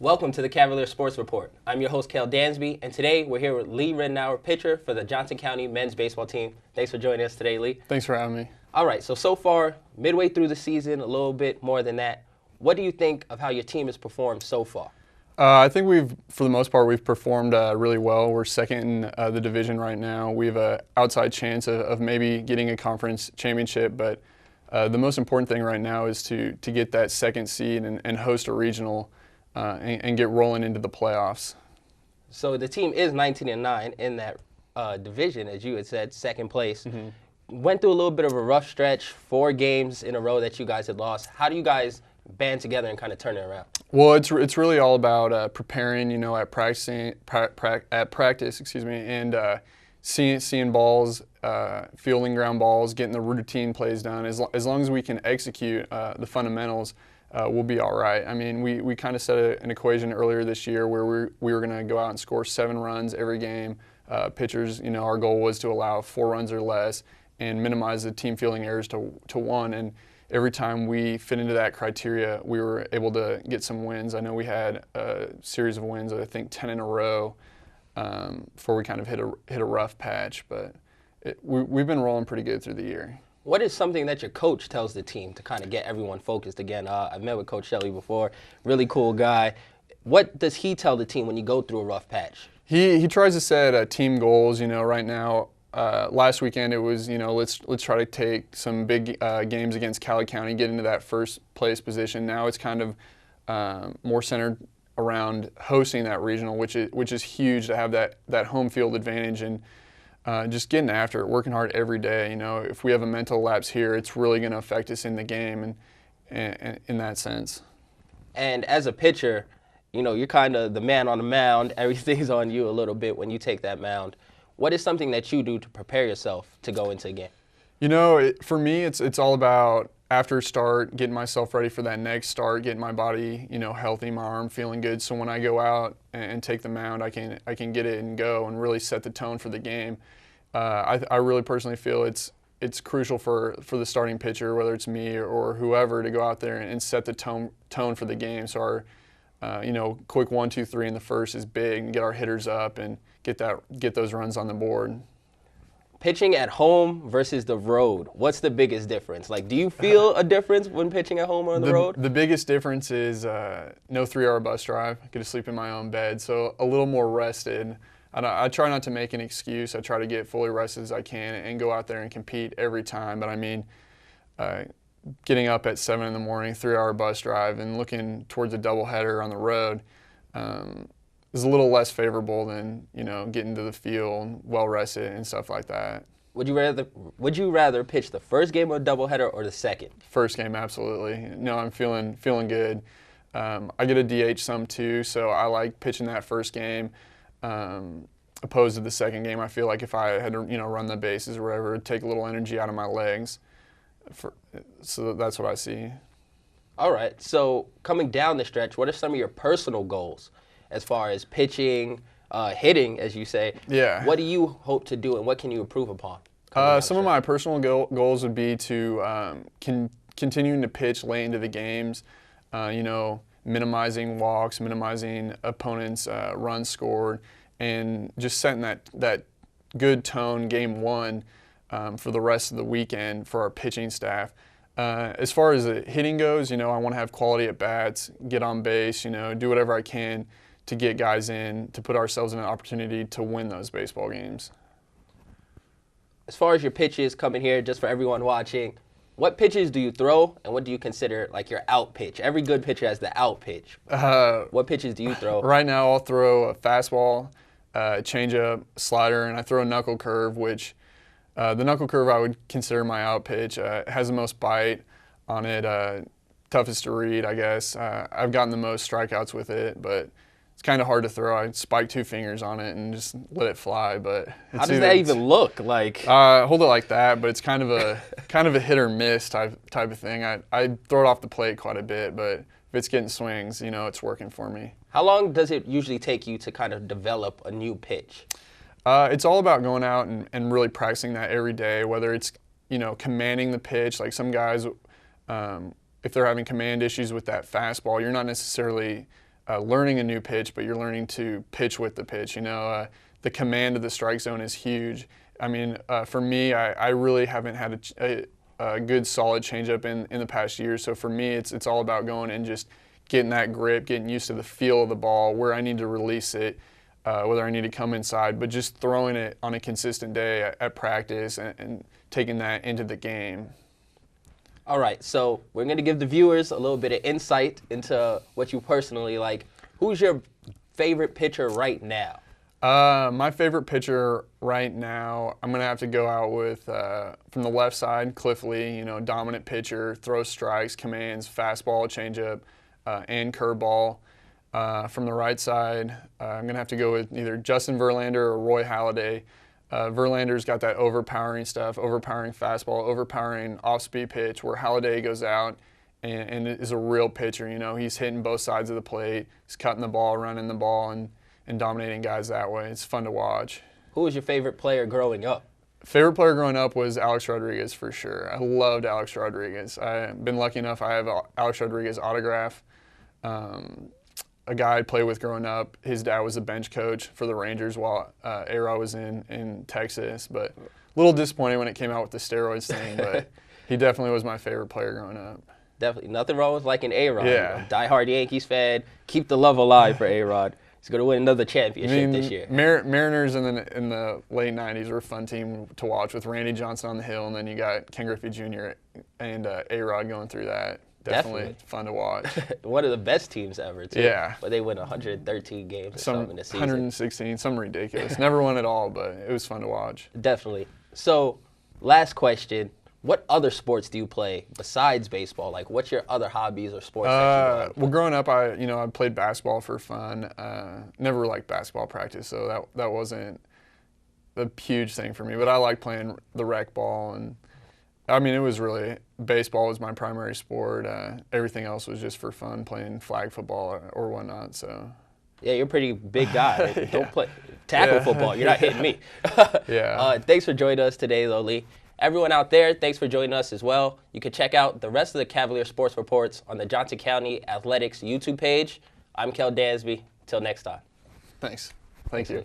Welcome to the Cavalier Sports Report. I'm your host, Kel Dansby, and today we're here with Lee Ridenhour, pitcher for the Johnson County men's baseball team. Thanks for joining us today, Lee. Thanks for having me. All right, so far, midway through the season, a little bit more than that, what do you think of how your team has performed so far? I think for the most part, we've performed really well. We're second in the division right now. We have an outside chance of maybe getting a conference championship, but the most important thing right now is to get that second seed and host a regional and get rolling into the playoffs. So the team is 19-9 in that division, as you had said, second place. Mm-hmm. Went through a little bit of a rough stretch, 4 games in a row that you guys had lost. How do you guys band together and kind of turn it around? Well, it's really all about preparing, at practice, and seeing balls, fielding ground balls, getting the routine plays done. As long as we can execute the fundamentals, we'll be all right. I mean, we kind of set an equation earlier this year where we were going to go out and score 7 runs every game. Pitchers, our goal was to allow 4 runs or less and minimize the team fielding errors to 1. And every time we fit into that criteria, we were able to get some wins. I know we had a series of wins, I think 10 in a row, before we kind of hit a rough patch. But we've been rolling pretty good through the year. What is something that your coach tells the team to kind of get everyone focused again? I've met with Coach Shelley before, really cool guy. What does he tell the team when you go through a rough patch? He tries to set team goals. Right now, last weekend it was let's try to take some big games against Cali County, get into that first place position. Now it's kind of more centered around hosting that regional, which is huge to have that home field advantage and. Just getting after it, working hard every day. If we have a mental lapse here, it's really going to affect us in the game, and in that sense. And as a pitcher, you're kind of the man on the mound. Everything's on you a little bit when you take that mound. What is something that you do to prepare yourself to go into a game? For me, it's all about after start, getting myself ready for that next start, getting my body, healthy, my arm feeling good. So when I go out and take the mound, I can get it and go and really set the tone for the game. I really personally feel it's crucial for the starting pitcher, whether it's me or whoever, to go out there and set the tone for the game. So our quick 1, 2, 3 in the first is big, and get our hitters up and get those runs on the board. Pitching at home versus the road, what's the biggest difference? Do you feel a difference when pitching at home or on the road? The biggest difference is no 3-hour bus drive. I get to sleep in my own bed, so a little more rested. I try not to make an excuse. I try to get fully rested as I can and go out there and compete every time. But I mean, getting up at 7 in the morning, 3-hour bus drive, and looking towards a doubleheader on the road is a little less favorable than getting to the field well rested and stuff like that. Would you rather pitch the first game of a doubleheader or the second? First game, absolutely. No, I'm feeling good. I get a DH some too, so I like pitching that first game. Opposed to the second game, I feel like if I had to, run the bases or whatever, it'd take a little energy out of my legs. So that's what I see. All right. So coming down the stretch, what are some of your personal goals as far as pitching, hitting, as you say? Yeah. What do you hope to do, and what can you improve upon? Some of my personal goals would be to continuing to pitch late into the games. Minimizing walks, minimizing opponents' runs scored, and just setting that good tone game 1 for the rest of the weekend for our pitching staff. As far as the hitting goes, I want to have quality at bats, get on base, do whatever I can to get guys in, to put ourselves in an opportunity to win those baseball games. As far as your pitches coming here, just for everyone watching, what pitches do you throw, and what do you consider your out pitch? Every good pitcher has the out pitch. What pitches do you throw? Right now, I'll throw a fastball, changeup, slider, and I throw a knuckle curve, which the knuckle curve I would consider my out pitch. It has the most bite on it, toughest to read, I guess. I've gotten the most strikeouts with it, but it's kind of hard to throw. I spike 2 fingers on it and just let it fly. But how does that even look like? Hold it like that, but it's kind of a hit or miss type of thing. I throw it off the plate quite a bit, but if it's getting swings, you know, it's working for me. How long does it usually take you to kind of develop a new pitch? It's all about going out and really practicing that every day, whether it's, you know, commanding the pitch. Like some guys, if they're having command issues with that fastball, you're not necessarily learning a new pitch, but you're learning to pitch with the pitch. You know, the command of the strike zone is huge. I mean, for me, I really haven't had a good solid changeup in the past year. So for me, it's all about going and just getting that grip, getting used to the feel of the ball, where I need to release it, whether I need to come inside, but just throwing it on a consistent day at practice and taking that into the game. All right, so we're going to give the viewers a little bit of insight into what you personally like. Who's your favorite pitcher right now? My favorite pitcher right now, I'm going to have to go out with, from the left side, Cliff Lee, you know, dominant pitcher, throws strikes, commands, fastball, changeup, and curveball. From the right side, I'm going to have to go with either Justin Verlander or Roy Halladay. Verlander's got that overpowering stuff, overpowering fastball, overpowering off-speed pitch, where Halladay goes out and is a real pitcher. You know, he's hitting both sides of the plate, he's cutting the ball, running the ball, and dominating guys that way. It's fun to watch. Who was your favorite player growing up? Favorite player growing up was Alex Rodriguez for sure. I loved Alex Rodriguez. I've been lucky enough, I have Alex Rodriguez autograph. A guy I played with growing up, his dad was a bench coach for the Rangers while A-Rod was in Texas, but a little disappointed when it came out with the steroids thing, but he definitely was my favorite player growing up. Definitely. Nothing wrong with liking A-Rod. Yeah. You know, diehard Yankees fan. Keep the love alive for A-Rod. He's going to win another championship this year. Mariners in the late 90s were a fun team to watch with Randy Johnson on the hill, and then you got Ken Griffey Jr. and A-Rod going through that. Definitely fun to watch. One of the best teams ever, too. Yeah. But they win 113 games or something in the season. 116, something ridiculous. Never won it all, but it was fun to watch. Definitely. So, last question. What other sports do you play besides baseball? Like, what's your other hobbies or sports that you well, growing up, I played basketball for fun. Never liked basketball practice, so that wasn't a huge thing for me. But I liked playing the rec ball, and I mean, it was really, baseball was my primary sport. Everything else was just for fun, playing flag football or whatnot. So. Yeah, you're a pretty big guy. Yeah. Don't play tackle football. You're not hitting me. Yeah. Thanks for joining us today, though, Lee. Everyone out there, thanks for joining us as well. You can check out the rest of the Cavalier Sports Reports on the Johnson County Athletics YouTube page. I'm Kel Dansby. Till next time. Thanks. Thank you.